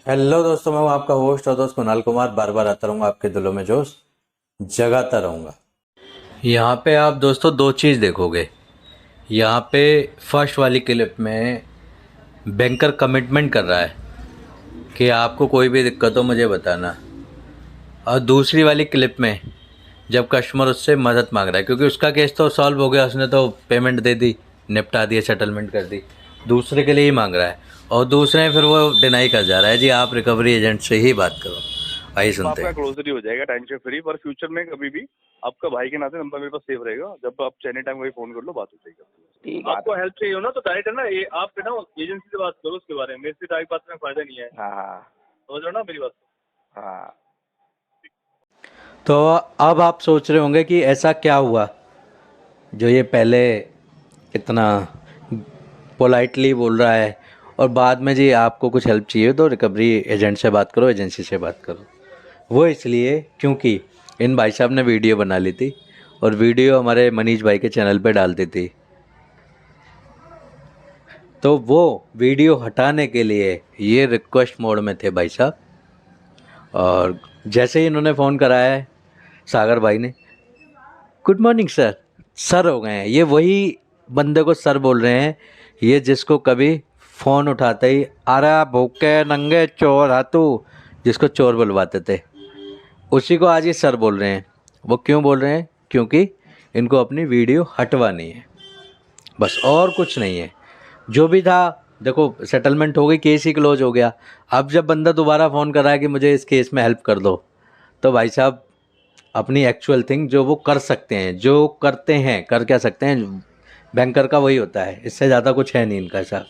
Hello दोस्तों, मैं हूं आपका होस्ट और दोस्त कुणाल कुमार। बार बार आता रहूंगा, आपके दिलों में जोश जगाता रहूंगा। यहाँ पे आप दोस्तों दो चीज़ देखोगे। यहाँ पे फर्स्ट वाली क्लिप में बैंकर कमिटमेंट कर रहा है कि आपको कोई भी दिक्कत हो मुझे बताना, और दूसरी वाली क्लिप में जब कस्टमर उससे मदद मांग रहा है, क्योंकि उसका केस तो सॉल्व हो गया, उसने तो पेमेंट दे दी, निपटा दिया, सेटलमेंट कर दी, दूसरे के लिए ही मांग रहा है। और दूसरे फिर वो डिनाई कर जा रहा है, जी आप रिकवरी एजेंट से ही बात करो। आइए सुनते आपका हैं। क्लोजर ही हो जाएगा टेंशन फ्री। पर फ्यूचर में कभी भी आपका भाई के नाते नंबर मेरे पास सेव रहेगा। जब आप एनी टाइम वही फोन कर लो, बात हो जाएगी। ठीक आपको हेल्प चाहिए हो ना तो डायरेक्ट है ना, ये आप है ना एजेंसी से बात करो उसके बारे में। मेरे से डायरेक्ट बात में फायदा नहीं है। हाँ समझ रहे हो ना मेरी बात? हाँ। तो अब आप सोच रहे होंगे कि ऐसा क्या हुआ जो ये पहले इतना पोलाइटली बोल रहा है और बाद में जी आपको कुछ हेल्प चाहिए तो रिकवरी एजेंट से बात करो, एजेंसी से बात करो। वो इसलिए क्योंकि इन भाई साहब ने वीडियो बना ली थी और वीडियो हमारे मनीष भाई के चैनल पे डाल दी थी। तो वो वीडियो हटाने के लिए ये रिक्वेस्ट मोड में थे भाई साहब। और जैसे ही इन्होंने फ़ोन कराया है सागर भाई ने, गुड मॉर्निंग सर, सर हो गए हैं। ये वही बंदे को सर बोल रहे हैं, ये जिसको कभी फ़ोन उठाते ही अरे भूखे नंगे चोर हाथू, जिसको चोर बुलवाते थे, उसी को आज ये सर बोल रहे हैं। वो क्यों बोल रहे हैं? क्योंकि इनको अपनी वीडियो हटवानी है, बस और कुछ नहीं है। जो भी था देखो, सेटलमेंट हो गई, केस ही क्लोज हो गया। अब जब बंदा दोबारा फ़ोन कर रहा है कि मुझे इस केस में हेल्प कर दो, तो भाई साहब अपनी एक्चुअल थिंग जो वो कर सकते हैं, जो करते हैं, कर क्या सकते हैं, बैंकर का वही होता है, इससे ज़्यादा कुछ है नहीं इनका साहब।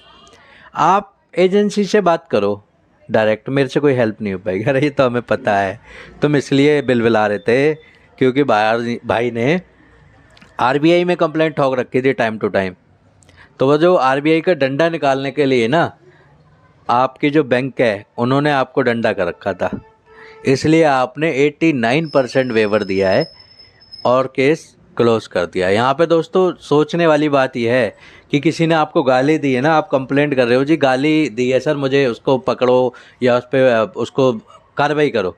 आप एजेंसी से बात करो डायरेक्ट, मेरे से कोई हेल्प नहीं हो पाएगी। अरे ये तो हमें पता है, तुम इसलिए बिलबिला रहे थे क्योंकि भाई ने आरबीआई में कंप्लेंट ठोक रखी थी टाइम टू टाइम। तो वो जो आरबीआई का डंडा निकालने के लिए ना, आपकी जो बैंक है उन्होंने आपको डंडा कर रखा था, इसलिए आपने 89% वेवर दिया है और केस क्लोज कर दिया। यहाँ पे दोस्तों सोचने वाली बात यह है कि किसी ने आपको गाली दी है ना, आप कंप्लेंट कर रहे हो, जी गाली दी है सर मुझे, उसको पकड़ो या उस पर उसको कार्रवाई करो,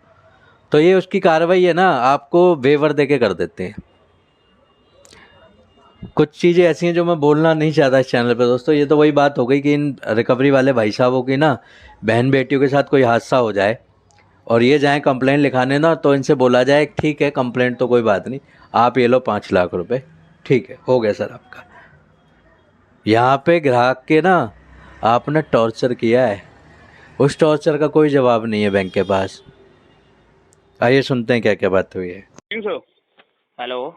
तो ये उसकी कार्रवाई है ना, आपको वेवर दे के कर देते हैं। कुछ चीज़ें ऐसी हैं जो मैं बोलना नहीं चाहता इस चैनल पे दोस्तों। ये तो वही बात हो गई कि इन रिकवरी वाले भाई साहबों की ना बहन बेटियों के साथ कोई हादसा हो जाए और ये जाएं कंप्लेंट लिखाने ना, तो इनसे बोला जाए ठीक है कंप्लेंट तो कोई बात नहीं, आप ये लो 5 लाख रुपए, ठीक है हो गया सर आपका। यहाँ पे ग्राहक के ना आपने टॉर्चर किया है, उस टॉर्चर का कोई जवाब नहीं है बैंक के पास। आइए सुनते हैं क्या क्या बात हुई है। Good evening sir. Hello.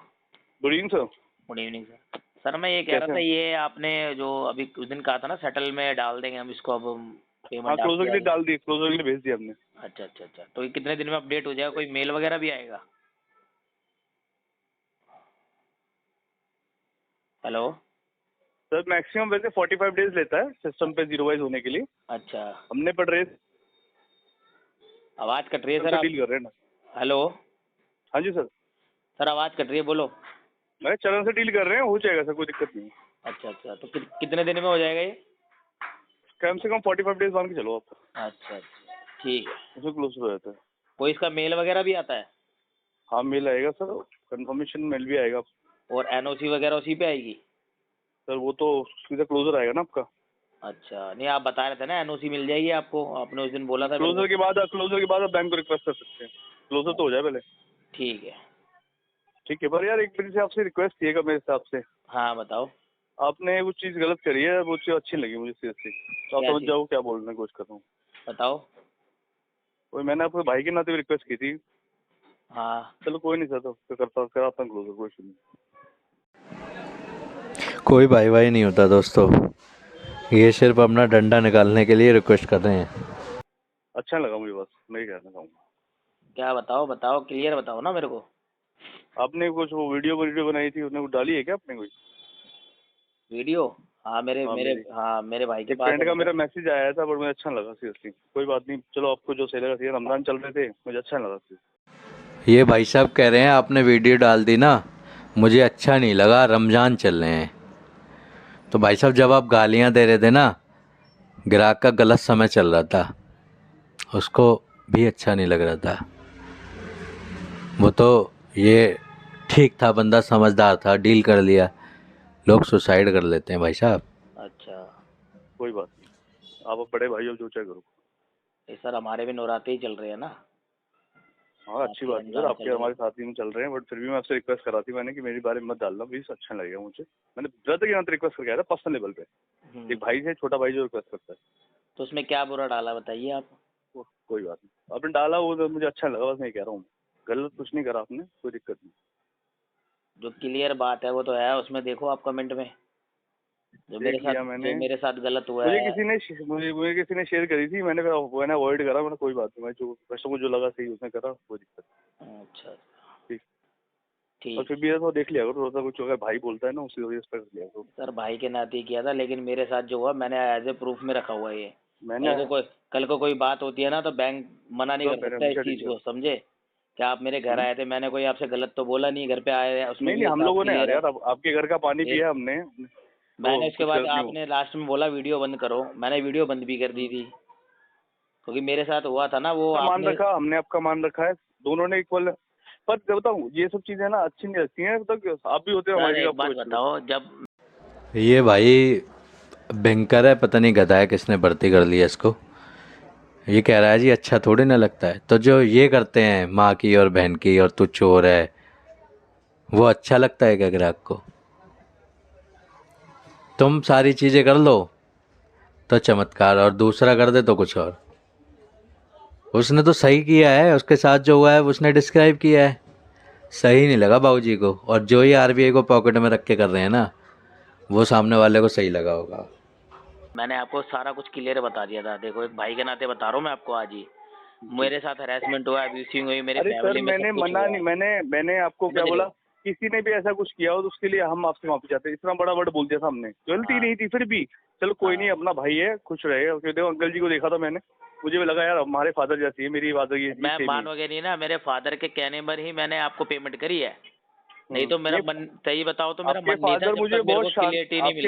Good evening sir. Good evening sir. Sir मैं ये कह रहा था, ये आपने जो अभी उस दिन कहा था ना सेटल में डाल देंगे हम इसको, अब हम हाँ, पेमेंट क्लोजर के लिए आपकी। डाल दिए, क्लोजर के लिए भेज दिया हमने। अच्छा अच्छा अच्छा, तो ये कितने दिन में अपडेट हो जाएगा? कोई मेल वगैरह भी आएगा? हेलो। सर मैक्सिमम वैसे 45 डेज लेता है सिस्टम पे जीरो वाइज होने के लिए। अच्छा। हमने पर रेस आवाज़ कट रही है सर, आप। डील कर रहे हैं ना। हेलो। हाँ जी सर, सर आवाज़ कट रही है, बोलो। मैं चरण से डील कर रहे हैं, हो जाएगा सर, कोई दिक्कत नहीं है। अच्छा अच्छा, तो कितने दिन में हो जाएगा ये? कम से कम 45 डेज मान के चलो आप, अच्छा अच्छा, ठीक है। उसमें क्लोज हो जाता है। कोई इसका मेल वगैरह भी आता है? हाँ मेल आएगा सर, कंफर्मेशन मेल भी आएगा। और एनओसी वगैरह उसी पे आएगी? सर वो तो सीधा क्लोजर आएगा ना आपका। अच्छा, नहीं आप बता रहे थे ना एनओसी मिल जाएगी आपको, आपने उस दिन बोला था मेरे को। क्लोजर के बाद आप बैंक को रिक्वेस्ट कर सकते हैं, क्लोजर तो हो जाए पहले। ठीक है। ठीक है, पर यार एक मेरे से आपसे रिक्वेस्ट थिएगा मेरे हिसाब से। हाँ बताओ। आपने वो चीज़ गलत करी है, वो चीज़ अच्छी नहीं लगी मुझे सीरियसली। तो आप क्या समझ चीज़? जाओ क्या बोलने की कोशिश कर रहा हूँ। बताओ। वही मैंने आपके भाई के नाते भी रिक्वेस्ट की थी। हाँ। चलो कोई नहीं सर, तो कराता हूँ क्लोजर, कोई इशू नहीं। कोई भाई भाई नहीं होता दोस्तों, ये सिर्फ अपना डंडा निकालने के लिए रिक्वेस्ट कर रहे हैं। अच्छा लगा मुझे, बस मैं ही कहना चाहूँगा। क्या बताओ बताओ, क्लियर बताओ ना मेरे को। आपने कुछ वो वीडियो बनाई थी, उसने कुछ डाली है क्या आपने कोई? वीडियो? हाँ मेरे हाँ मेरे मेरी हाँ मेरे भाई के एक पास फ्रेंड है का वो तो। मेरा मैसेज आया था, बट मुझे अच्छा नहीं लगा सीरियसली। कोई बात नहीं, चलो आपको जो सही लगा सही है। रमजान चल रहे थे, मुझे अच्छा नहीं लगा सीरियसली। ये भाई साहब कह रहे हैं आपने वीडियो डाल दी ना, मुझे अच्छा नहीं लगा, रमज़ान चल रहे हैं। तो भाई साहब जब आप गालियां दे रहे थे ना, ग्राहक का गलत समय चल रहा था उसको भी अच्छा नहीं लग रहा था। वो तो ये ठीक था, बंदा समझदार था, डील कर लिया। लोग सुसाइड कर लेते हैं भाई साहब। अच्छा। कोई बात नहीं, आप अब बड़े भाई हो, जो चाहे करो। ये सर हमारे भी नवरात्रे ही चल रहे हैं ना, हाँ अच्छी आपकी बात है सर, रमजान आपके चल रही हमारे है। साथ ही में चल रहे हैं, बट फिर भी मैं आपसे रिक्वेस्ट करा थी मैंने कि मेरी बारे में मत डालना प्लीज, अच्छा नहीं लगेगा मुझे। मैंने ब्रदर के नाते रिक्वेस्ट करके आया था, पर्सनल लेवल पे। एक भाई से छोटा भाई जो रिक्वेस्ट करता है। तो उसमें क्या बुरा डाला बताइए आप। कोई बात नहीं, आपने डाला वो तो मुझे अच्छा लगा, बस नहीं कह रहा हूँ, गलत कुछ नहीं करा आपने, कोई दिक्कत नहीं। जो क्लियर बात है वो तो है, उसमें देखो आप कमेंट में देख लिया मैंने, जो मेरे साथ गलत हुआ मुझे है। किसी ने मुझे किसी ने शेयर करी थी, मैंने अवॉइड करा, मैंने कोई बात नहीं, मैं जो कस्टमर को जो लगा सही उसने करा, कोई दिक्कत अच्छा नहीं। ठीक। और ठीक। फिर भी ऐसा देख लिया करो, थोड़ा सा कुछ अगर भाई बोलता है ना उसी वजह से कर लिया करो। सर भाई के नाते ही किया था, लेकिन मेरे साथ जो हुआ मैंने एज ए प्रूफ में रखा हुआ है ये। मैंने कल को कोई बात होती है ना तो बैंक मना नहीं तो कर मैंने सकता इस हमेशा चीज डील को, समझे। क्या आप मेरे घर आए थे, मैंने कोई आपसे गलत तो बोला नहीं, घर पे आए हैं, उसमें नहीं भी नहीं, हम साफ लोगों ने यार क्लियर है। यार आपके घर का पानी फिर पिया हमने, मैंने तो उसके कुछ बाद गलत नहीं हो। आपने लास्ट में बोला वीडियो बंद करो, मैंने वीडियो बंद भी कर दी थी, क्योंकि मेरे साथ हुआ था ना वो आपका मान आपने। रखा, हमने आपका मान रखा है, दोनों ने इक्वल। पर मैं बताऊँ ये सब चीजें ना अच्छी नहीं लगती हैं, तो आप भी होते हो सर हमारी जगह, एक आपको बात भी अच्छी लगती बताओ, जब ये भाई बैंकर है, पता नहीं गधा है किसने भर्ती कर लिया इसको। ये कह रहा है जी अच्छा थोड़ी ना लगता है, तो जो ये करते हैं माँ की और बहन की और तू चोर है, वो अच्छा लगता है क्या ग्राहक को? तुम सारी चीज़ें कर लो तो चमत्कार, और दूसरा कर दे तो कुछ और। उसने तो सही किया है, उसके साथ जो हुआ है उसने डिस्क्राइब किया है, सही नहीं लगा बाबूजी को। और जो ये आरबीआई को पॉकेट में रख के कर रहे हैं ना, वो सामने वाले को सही लगा होगा। मैंने आपको सारा कुछ क्लियर बता दिया था, देखो एक भाई के नाते बता रहा हूँ मैं आपको आज ही। जी। मेरे साथ हरेसमेंट हुआ, अब्यूसिंग हुई, मेरी अरे सर फैमिली में मैंने सब कुछ मना हुआ नहीं, है। मैंने आपको क्या समझ रहे बोला, हो। किसी ने भी ऐसा कुछ किया हो तो उसके लिए हम आपसे माफी चाहते हैं, इतना बड़ा वर्ड बोल दिया था हमने, गलती हाँ नहीं थी फिर भी। चलो कोई नहीं, हाँ। अपना भाई है, खुश रहेगा। क्योंकि देखो अंकल जी को देखा था मैंने, मुझे भी लगा यार हमारे फादर जैसी है, मेरी फादर ये मैं सेम ही है। मानोगे नहीं ना, मेरे फादर के कहने पर ही मैंने आपको पेमेंट करी है, नहीं तो मेरा नहीं, मन, सही बताओ तो मेरा आपके मन नहीं था फादर जब मुझे तक मेरे बहुत को शांत, क्लियरिटी नहीं मिली।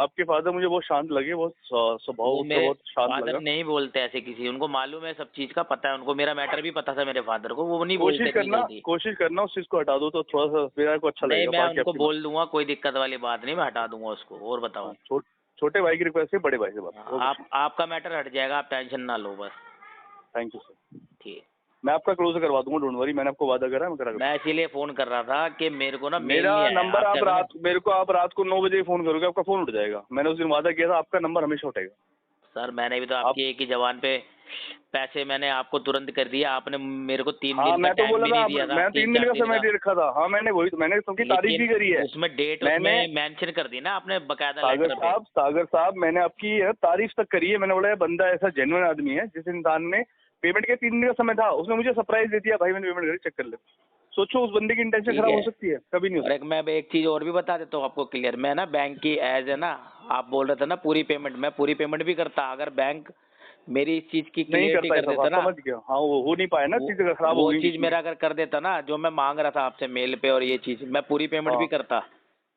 आपके फादर मुझे बहुत शांत लगे, बहुत स्वभाव वो उसका मेरे बहुत शांत फादर लगा। नहीं बोलते ऐसे किसी, उनको मालूम है, सब चीज का पता है उनको, मेरा मैटर भी पता था मेरे फादर को, वो नहीं बोलते इतनी जल्दी। कोशिश करना उस चीज को हटा दो तो थोड़ा सा मेरा को अच्छा नहीं लगेगा, मैं बाकी उनको आपकी बोल दूंगा, कोई दिक्कत वाली बात नहीं, मैं हटा दूंगा उसको। और बताओ। हाँ, छोटे भाई की रिक्वेस्ट है, बड़े भाई से बात, और कुछ आप आपका मैटर हट जाएगा, आप टेंशन ना लो बस। नहीं। थैंक यू सर, ठीक। मैं आपका क्लोज करवा दूंगा, डोंट वरी, मैंने आपको वादा करा है, मैं करा मैं इसीलिए फोन कर रहा था कि मेरे को ना मेल मेरा नहीं आया नंबर आपसे, आप अगर मैं रात मेरे को आप रात को 9 बजे फोन करोगे, आपका फोन उठ जाएगा, मैंने उस दिन वादा किया था, आपका नंबर हमेशा उठेगा। सर मैंने भी तो आप आपकी एक ही जबान पे पैसे मैंने आपको तुरंत कर दिया, आपने मेरे को 3 दिन हाँ, का मैं तो टाइम बोला भी था नहीं दिया था, मैं 3 दिन 3-4 का दिन समय का। दे रखा था, हाँ मैंने वही, मैंने तुमकी तारीफ लेकिन भी करी है। उसमें डेट मैंने उसमें मेंशन कर दी ना आपने बकायदा लेटर पे। सागर साहब मैंने आपकी तारीफ तक करी है, मैंने बोला ये बंदा ऐसा जेन्युइन आदमी है, जिस इंसान ने पेमेंट के 3 दिन का समय था, उसने मुझे सरप्राइज दे दिया, भाई मैंने पेमेंट करी, चेक कर ले। सोचो उस बंदे की इंटेंशन ठीक खराब है। हो सकती है? कभी नहीं हो और एक मैं एक चीज और भी बता देता हूँ आपको क्लियर, मैं ना बैंक की एज है ना, आप बोल रहे थे ना पूरी पेमेंट, मैं पूरी पेमेंट भी करता अगर बैंक मेरी इस चीज की नहीं क्लियरिटी करता है कर सब, देता आप ना। समझ गया, हाँ वो हो नहीं पाया ना, वो चीज अगर खराब हो वो गई चीज बीच में। मेरा अगर कर देता ना, जो मैं मांग रहा था आपसे मेल पे, और ये चीज मैं पूरी पेमेंट भी हाँ करता,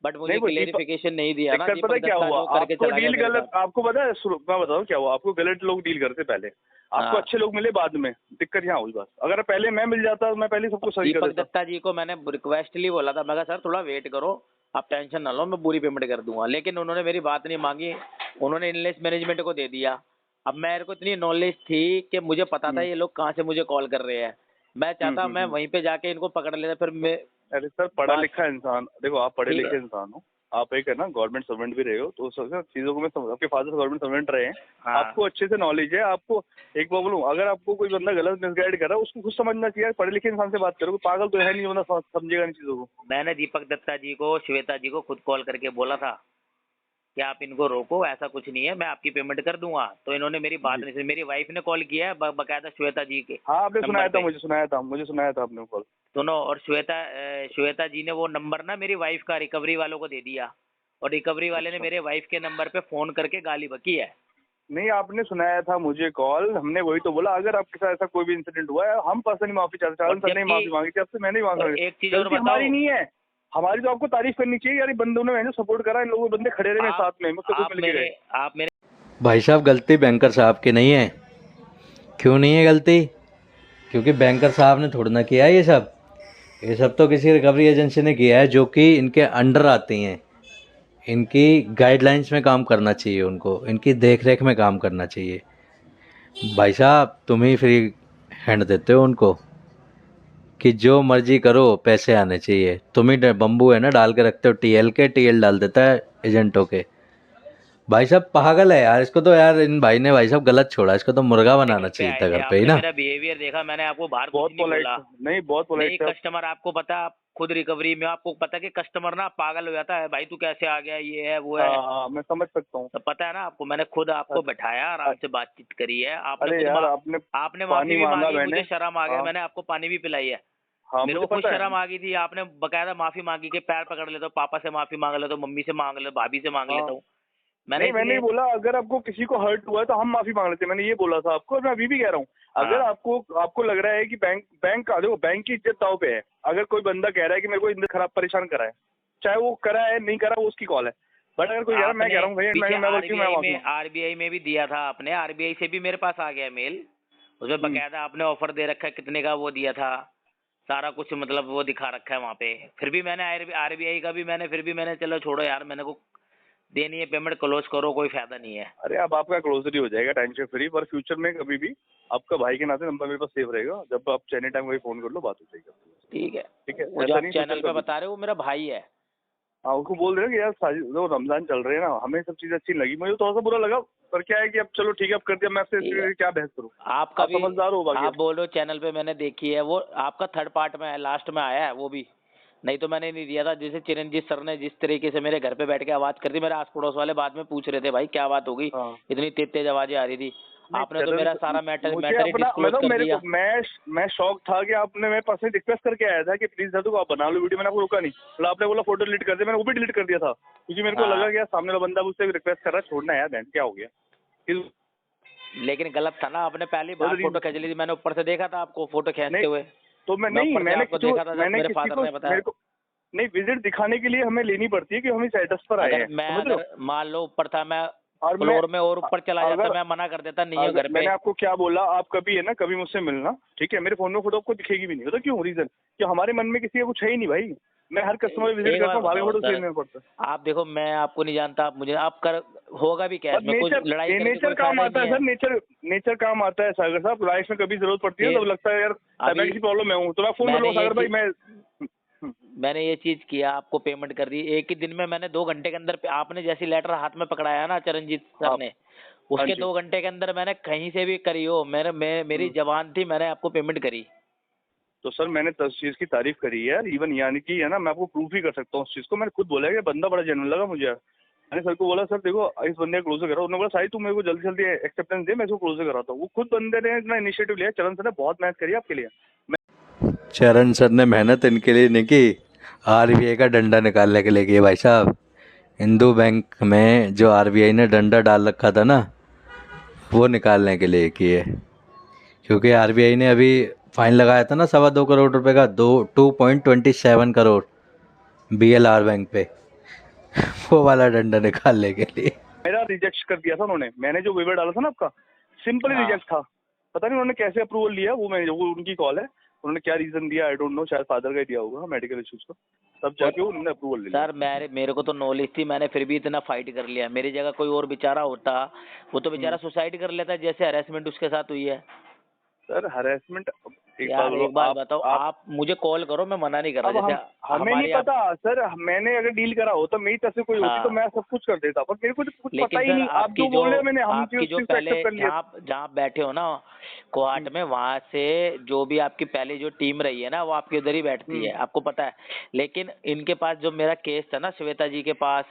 बट नहीं मुझे वो क्लेरिफिकेशन नहीं दिया ना दिक्कत पता दीपक है क्या दत्ता, हुआ, जो करके आपको चला गया डील मेरे गलत, साथ। आपको पता है मैं बताऊँ क्या हुआ, आपको गलत लोग डील करते पहले, आपको हाँ। अच्छे लोग मिले बाद में, दिक्कत यहाँ हुई बस। अगर पहले मैं मिल जाता तो मैं पहले सबको सही कर दीपक देता। दत्ता जी को मैंने रिक्वेस्टली बोला था, मैं कहा सर थोड़ा वेट करो, आप टेंशन ना लो, मैं पूरी पेमेंट कर दूंगा, लेकिन उन्होंने मेरी बात नहीं मांगी, उन्होंने इनलेस मैनेजमेंट को दे दिया। अब मेरे को इतनी नॉलेज थी कि मुझे पता था हम्म ये लोग कहाँ से मुझे कॉल कर रहे हैं, मैं चाहता मैं हम्म। वहीं पे जाके इनको पकड़ लेता, फिर मैं अरे सर पढ़ा बात। लिखा इंसान, देखो आप पढ़े ठीक लिखे है। इंसान हो, आप एक है ना गवर्नमेंट सर्वेंट भी रहे हो, तो सब चीज़ों को मैं समझ, आपके फादर गवर्नमेंट सर्वेंट रहे हैं, हाँ। आपको अच्छे से नॉलेज है। आपको एक बात बोलूं, अगर आपको कोई बंदा गलत मिसगाइड कर रहा है, उसको खुद समझना चाहिए, पढ़े लिखे इंसान से बात करो, कोई पागल तो है नहीं, वरना समझेगा नहीं चीज़ों को। मैंने दीपक दत्ता जी को, श्वेता जी को खुद कॉल करके बोला था कि आप इनको रोको, ऐसा कुछ नहीं है, मैं आपकी पेमेंट कर दूंगा, तो इन्होंने मेरी बात जी नहीं सुनी। मेरी वाइफ ने कॉल किया है बकायदा श्वेता जी के हाँ, आपने नंबर सुनाया था, पे, मुझे सुनाया था आपने कॉल। सुनो। और श्वेता जी ने वो नंबर ना मेरी वाइफ का रिकवरी वालों को दे दिया, और रिकवरी वाले ने अच्छा मेरे वाइफ के नंबर पे फोन करके गाली बकी है। नहीं, आपने सुनाया था मुझे कॉल, हमने वही तो बोला, अगर आपके साथ ऐसा कोई भी इंसिडेंट हुआ है, हम पर्सनली माफी चाहते हैं, और सर ने जबकि माफी मांगी थी आपसे, मैंने भी और मांगी, एक चीज और गलती बताओ, हमारी नहीं है, हमारी तो आपको तारीफ करनी चाहिए यार, बंदों ने सपोर्ट करा, इन लोगों बंदे खड़े रहे मेरे आप साथ में, मुझसे कुछ आप मिल के मेरे गए। आप मेरे भाई साहब गलती बैंकर साहब की नहीं है क्यों नहीं है गलती? क्योंकि बैंकर साहब ने थोड़ा ना किया है ये सब तो किसी रिकवरी एजेंसी ने किया है जो कि इनके अंडर आती हैं। इनकी गाइडलाइंस में काम करना चाहिए उनको, इनकी देख रेख में काम करना चाहिए। भाई साहब तुम ही फ्री हैंड देते हो उनको कि जो मर्जी करो, पैसे आने चाहिए। तुम ही बम्बू है ना डाल के रखते हो टीएल के, टीएल डाल देता है एजेंटों के। भाई साहब पागल है यार, इसको तो यार इन भाई ने भाई साहब गलत छोड़ा, इसको तो मुर्गा बनाना घर पे चाहिए आए था थे, घर पे ही आपने ना। मेरा बिहेवियर देखा, मैंने आपको बाहर कुछ बहुत नहीं पोलाइट बोला। नहीं, बहुत नहीं, पोलाइट थे आप। कस्टमर आपको पता है, आप खुद रिकवरी में, आपको पता है कि कस्टमर ना पागल हो जाता है, भाई तू कैसे आ गया, ये है वो है। हाँ हाँ, मैं समझ सकता हूँ। तो पता है ना आपको, मैंने खुद आपको बैठाया, आराम से बातचीत करी है, आपने अरे खुद यार आपने आपने माफी पानी भी मांगा मांगी, मैंने। मुझे शर्म आ गया, हाँ मैंने आपको पानी भी पिलाई है। हाँ, मेरे मुझे को खुद पता है। शर्म आ गई थी, आपने बकायदा माफी मांगी कि पैर पकड़ लेता हूँ, पापा से माफी मांग लेता हूँ, मम्मी से मांग लेता हूँ, भाभी से मांग हाँ लेता हूँ। मैंने नहीं, मैंने इसलिए, ही बोला अगर आपको किसी को हर्ट हुआ है तो हम माफी मांग लेते हैं, मैंने ये बोला था आपको, और मैं अभी भी कह रहा हूँ। अगर हाँ। आपको लग रहा है कि बैंक का देखो, बैंक की इज्जत दांव पे है। अगर कोई बंदा कह रहा है कि मेरे को इंदर खराब परेशान करा है, चाहे वो करा है नहीं करा, वो उसकी कॉल है। बट अगर कोई कह रहा है, मैं कह रहा हूँ भैया पीछे मैं गलती हूँ, मैं माफी मांग। आरबीआई में भी दिया था आपने, आरबीआई से भी मेरे पास आ गया मेल, उसमें बकायदा आपने ऑफर दे रखा है, कितने का वो दिया था, सारा कुछ मतलब वो दिखा रखा है वहाँ पे। फिर भी मैंने आरबीआई का भी मैंने, फिर भी मैंने, चलो छोड़ो यार, मैंने को देनी है पेमेंट, क्लोज करो, कोई फायदा नहीं है। अरे अब आपका क्लोजर ही हो जाएगा, टेंशन फ्री। पर फ्यूचर में कभी भी आपका भाई के नाते नंबर मेरे पास सेव रहेगा, जब आप एनी टाइम वही फोन कर लो, बात हो जाएगी। ठीक है, ठीक है, वो जो ऐसा आप नहीं चैनल सोचेगा पे कभी। बता रहे हो वो मेरा भाई है। हाँ, उसको बोल देना कि यार जो रमजान चल रहे हैं ना, हमें सब चीजें अच्छी लगी, मुझे थोड़ा सा बुरा लगा। पर क्या है कि अब चलो ठीक है, अब कर दिया, मैं आपसे ठीक है, इसके क्या बहस करूँ। आपका आप भी, समझदार हो बाकी। आप बोल रहे हो चैनल पे मैंने देखी है, वो आपका थर्ड पार्ट में है, लास्ट में आया है वो भी, नहीं तो मैंने नहीं दिया था। जैसे चिरंजीत सर ने जिस तरीके से मेरे घर पे बैठ के आवाज कर दी, मेरे आस पड़ोस वाले बाद में पूछ रहे थे भाई क्या बात हो गई, हाँ इतनी तेज तेज आवाजें आ रही थी। नहीं, आपने तो मेरा सारा मैटर मुझे मैटर ही अपना डिस्क्लोज मतलब कर मेरे को दिया। मैं शौक था कि आपने मेरे पास रिक्वेस्ट करके आया था कि प्लीज दादू आप बना लो वीडियो, मैंने आपको रोका नहीं। मतलब आपने बोला फोटो डिलीट कर दिया, मैंने वो भी डिलीट कर दिया था, क्योंकि मेरे को हाँ। लगा कि यार सामने वाला बंदा मुझसे रिक्वेस्ट कर रहा है, छोड़ना है यार बहन, क्या हो गया। फिर लेकिन गलत था ना, आपने पहली बार तो फोटो खींच ली थी, मैंने ऊपर से देखा था आपको फोटो खींचते नहीं, हुए। तो मैं मैं नहीं, ऊपर से आपको देखा था जब मेरे फादर ने बताया। मेरे को नहीं, विजिट दिखाने के लिए हमें लेनी पड़ती है कि हम इस एड्रेस पर आए अगर हैं, मैं, समझ रहे हो। अगर मान लो ऊपर था मैं, और मैं फ्लोर में और ऊपर चला जाता, अगर मैं मना कर देता, नहीं हो घर पे। मैंने आपको क्या बोला, आप कभी है ना कभी मुझसे मिलना, ठीक है। मेरे फोन में फोटो आपको दिखेगी भी नहीं, पता क्यों? रीजन कि हमारे मन में किसी का कुछ है ही नहीं भाई। मैं हर कस्टमर विजिट एक करता बार हूँ, भागे बताओ फोटो सर, लेना पड़ता है। आप देखो, मैं आपको नहीं जानता, आप मुझे, आप कर होगा भी क्या और इसमें, कुछ लड़ाई करके नेचर कोई काम फायदा ही आता है नहीं सर, है। नेचर काम आता है सागर साहब। लाइफ में कभी जरूरत पड़ती है तब लगता है यार मैं अभी किसी प्रॉब्लम में हूँ, तो मैं फोन मैंने करूँगा ये सागर भाई चीज मैं। मैंने ये चीज किया, आपको पेमेंट कर दी एक ही दिन में, मैंने 2 घंटे के अंदर आपने जैसी लेटर हाथ में पकड़ाया ना चरणजीत सर हाँ ने, हाँ उसके जी। 2 घंटे के अंदर मैंने कहीं से भी करी हो, मेरी जबान थी, मैंने आपको पेमेंट करी। तो सर मैंने उस चीज की तारीफ करी है यार, इवन यानी कि है ना, मैं आपको प्रूफ भी कर सकता हूँ उस चीज को। मैंने खुद बोला है कि बंदा बड़ा जेन्युइन लगा मुझे यार। मैंने सर को बोला सर देखो इस बंदे को क्लोजर करो, उन्होंने बोला साई तू मेरे को जल्दी जल्दी एक्सेप्टेंस दे, मैं इसको क्लोजर कराता हूँ। वो खुद बंदे ने इतना इनिशिएटिव लिया, चरण सर ने बहुत मेहनत करी आपके लिए। चरण सर ने मेहनत इनके लिए नहीं की, आरबीआई का डंडा निकालने के लिए की भाई साहब। हिंदू बैंक में जो आरबीआई ने डंडा डाल रखा था ना, वो निकालने के लिए किए। क्योंकि आरबीआई ने अभी फाइन लगाया था ना 2.25 करोड़ का, 2.27 करोड़ बीएलआर बैंक पे, वो वाला डंडा निकालने के लिए। मेरा रिजेक्ट कर दिया था उन्होंने, मैंने जो वेवर डाला था ना आपका, सिंपली हाँ। रिजेक्ट था। पता नहीं उन्होंने कैसे अप्रूवल लिया, वो उनकी कॉल है। उन्होंने क्या रीजन दिया आई डोंट नो, शायद फादर का ही दिया होगा मेडिकल इश्यूज का, तब जाके उन्होंने अप्रूवल ले लिया। सर मेरे को तो नॉलेज थी, मैंने फिर भी इतना फाइट कर लिया, मेरी जगह कोई और बेचारा होता, वो तो बेचारा सुसाइड कर लेता जैसे हरेसमेंट उसके साथ हुई है। सर हरेसमेंट, यार एक बात बताओ, आप मुझे कॉल करो, मैं मना नहीं कर अब रहा, जैसे हमें नहीं हमारी पता सर, मैंने अगर डील करा हो तो मेरी तरफ से कोई होती हाँ। तो मैं सब कुछ कर देता, पर मेरे को तो कुछ पता लेकिन ही सर नहीं। आप जो बोल रहे हो मैंने हम आपकी जो चीज को पहले एक्सेप्ट कर लिया। जहाँ आप बैठे हो ना कोहाट में, वहां से जो भी आपकी पहले जो टीम रही है ना, वो आपके उधर ही बैठती है, आपको पता है। लेकिन इनके पास जो मेरा केस था ना श्वेता जी के पास,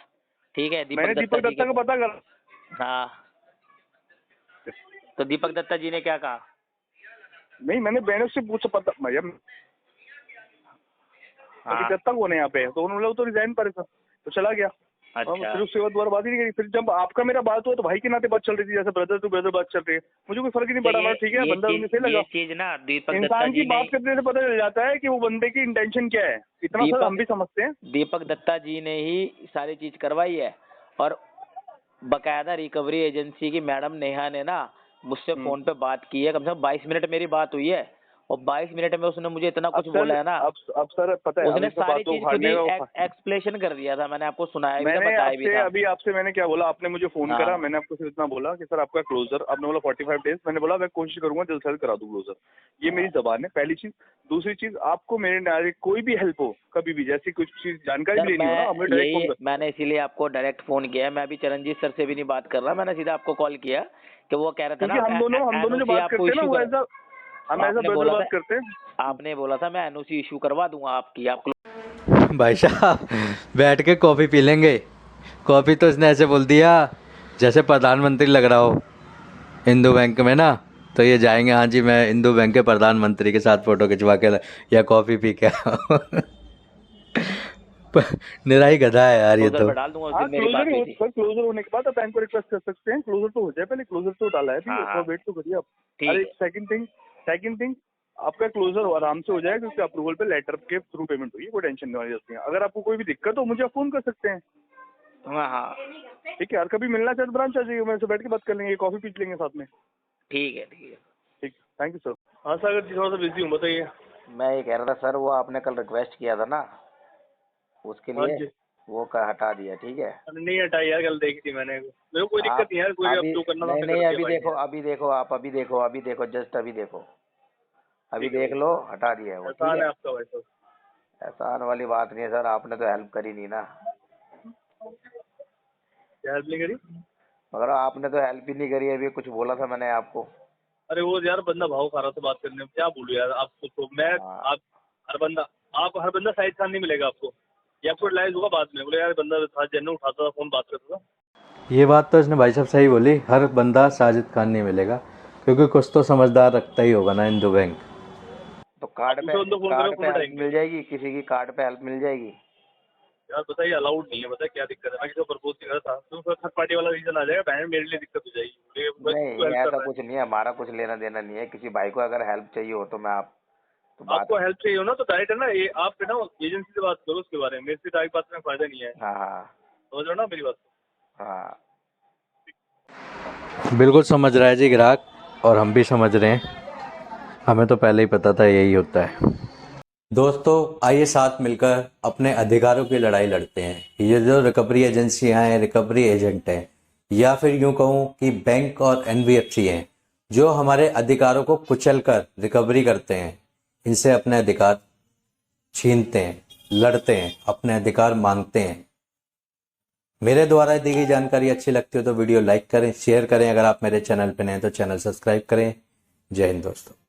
ठीक है, मैंने दीपक जी दत्ता के को पता कर। हाँ, तो दीपक दत्ता जी ने क्या कहा? नहीं, मैंने बहनों से पूछा, पता भैया हाँ। दत्ता कौन है यहाँ पे, तो उन्होंने तो रिजाइन पर था, तो चला गया। अच्छा। फिर उसके बाद दोबारा बात ही नहीं करी। फिर जब आपका मेरा बात हुआ तो भाई के नाते बात चल रही थी, जैसे ब्रदर टू ब्रदर बात चल रही है, मुझे कोई फर्क ही नहीं पड़ा। मैं ठीक है बंदा मुझे सही लगा। ये चीज ना दीपक दत्ता इंसान की जी ने, बात करने से पता चल जाता है कि वो बंदे की इंटेंशन क्या है, इतना सर हम भी समझते हैं। दीपक दत्ता जी ने ही सारी चीज करवाई है, और बकायदा रिकवरी एजेंसी की मैडम नेहा ने ना मुझसे फोन पे बात की है, कम से कम 22 मिनट मेरी बात हुई है, और 22 मिनट में उसने मुझे इतना कुछ बोला है ना, अब सर पता है, उसने अब इस सारी बात को चीज खुद उखाड़ने ही का एक्सप्लेनेशन कर दिया था, मैंने आपको सुनाया भी था, मैंने बताया भी आपसे था। अभी आपसे मैंने क्या बोला, आपने मुझे फोन हाँ। करा, मैंने आपको सिर्फ इतना बोला कि सर आपका क्लोजर, आपने बोला 45 डेज, मैंने बोला मैं कोशिश करूंगा जल्द से जल्द करा दूं क्लोजर, ये मेरी जबान है, पहली चीज। दूसरी चीज, आपको मेरे नारे कोई भी हेल्प हो कभी भी, जैसी कुछ चीज जानकारी सर लेनी हो ना, हमें डायरेक्ट फोन कर। मैंने इसीलिए आपको डायरेक्ट फोन किया है, मैं अभी चरणजीत सर से भी नहीं बात कर रहा, मैंने सीधा आपको कॉल किया कि वो कह रहे थे क्योंकि ना हम दोनों जो NOC बात आपको करते हैं ना, इशू वो कर, ऐसा हम ऐसा आपने ब्रदर बोला बात था, करते हैं। आपने बोला था मैं NOC इशू करवा दूंगा आपकी, आप भाई साहब बैठ के कॉफ़ी पी लेंगे। कॉफ़ी तो इसने ऐसे बोल दिया जैसे प्रधानमंत्री लग रहा हो हिंदू बैंक में ना, तो ये जाएंगे, हाँ जी मैं हिंदू बैंक के प्रधानमंत्री के साथ फ़ोटो खिंचवा के या कॉफ़ी पी के आओ। निरा ही गधा है यार ये क्लोजर तो। पे डाल दूंगा, उस हाँ, दिन मेरी बात हुई थी। क्लोजर होने के बाद आप बैंक को रिक्वेस्ट कर सकते हैं, क्लोजर तो हो जाए, पहले क्लोजर तो डाला है अभी, हाँ, थोड़ा वेट तो करिए आप। ठीक अरे है। सेकंड थिंग, आपका क्लोजर आराम से हो जाएगा क्योंकि अप्रूवल पे लेटर के थ्रू पेमेंट हुई है, कोई टेंशन नहीं वाली बात नहीं है। अगर आपको कोई भी दिक्कत हो मुझे आप फोन कर सकते हैं, हाँ हाँ, ठीक है। और कभी मिलना चाहे तो ब्रांच आ जाइए, मेरे से बैठ के बात कर लेंगे, कॉफी पी लेंगे साथ में। ठीक है ठीक है। ठीक, थैंक यू सर। हाँ सागर जी, थोड़ा सा बिजी हूँ, बताइए। मैं ये कह रहा था सर, वो आपने कल रिक्वेस्ट किया था ना, उसके हाँ लिए जी। वो का हटा दिया, ठीक है। अरे नहीं हटाई यार, कल देखी थी मैंने, मेरे को कोई दिक्कत नहीं है यार, कोई अब अभी जो करना था नहीं हमने नहीं, कर अभी दिया भाई। देखो, अभी देखो जस्ट अभी देखो, अभी ठीक है देख भाई। लो, हटा दिया है वो, ठीक एहसान है है। आपका भाई सर। एहसान वाली बात नहीं है सर, आपने तो हेल्प करी नहीं ना, क्या हेल्प नहीं करी? मगर आपने तो हेल्प ही नहीं करी, अभी कुछ बोला था मैंने आपको। अरे वो यार बंदा भाव खा रहा था बात करने में, क्या बोलूं यार आपको, तो मैं हाँ। आप हर बंदा साइड खान नहीं मिलेगा आपको, ये आपको रियलाइज होगा बाद में। बोले यार बंदा था जेन्युइन, उठाता था फोन, बात करता था। ये बात तो इसने भाई साहब सही बोली, हर बंदा साजिद खान नहीं मिलेगा, क्योंकि कुछ तो समझदार रखता ही होगा ना हिंदू बैंक। तो आप दूसरे बंदो फोन करो, फोन हेल्प उठाएंगे। मिल जाएगी, किसी की कार्ड पे हेल्प मिल जाएगी। यार बताइए, अलाउड नहीं है, बताइए क्या दिक्कत है, मैं किसी को प्रपोज नहीं कर रहा था, तो थर्ड पार्टी वाला रीजन आ जाएगा, बहन मेरे लिए दिक्कत हो जाएगी, बोले बस तू नहीं हेल्प कर ऐसा रहा है। कुछ नहीं है, हमारा कुछ लेना देना नहीं है, किसी भाई को अगर हेल्प चाहिए हो तो मैं आप तो बात। आपको हेल्प चाहिए हो ना तो डायरेक्ट है ना, ये आप ना एजेंसी से बात करो उसके बारे में, मेरे से डायरेक्ट बात में फायदा नहीं है, हाँ हाँ समझ रहे हो ना मेरी बात? हाँ। बिल्कुल समझ रहा है जी ग्राहक, और हम भी समझ रहे हैं, हमें तो पहले ही पता था यही होता है। दोस्तों आइए साथ मिलकर अपने अधिकारों की लड़ाई लड़ते हैं। ये जो रिकवरी एजेंसियां हैं, रिकवरी एजेंट हैं, या फिर यूं कहूं कि बैंक और एनबीएफसी हैं, जो हमारे अधिकारों को कुचलकर रिकवरी करते हैं, इनसे अपने अधिकार छीनते हैं, लड़ते हैं, अपने अधिकार मांगते हैं। मेरे द्वारा दी गई जानकारी अच्छी लगती हो तो वीडियो लाइक करें, शेयर करें। अगर आप मेरे चैनल पर नए हैं तो चैनल सब्सक्राइब करें। जय हिंद दोस्तों।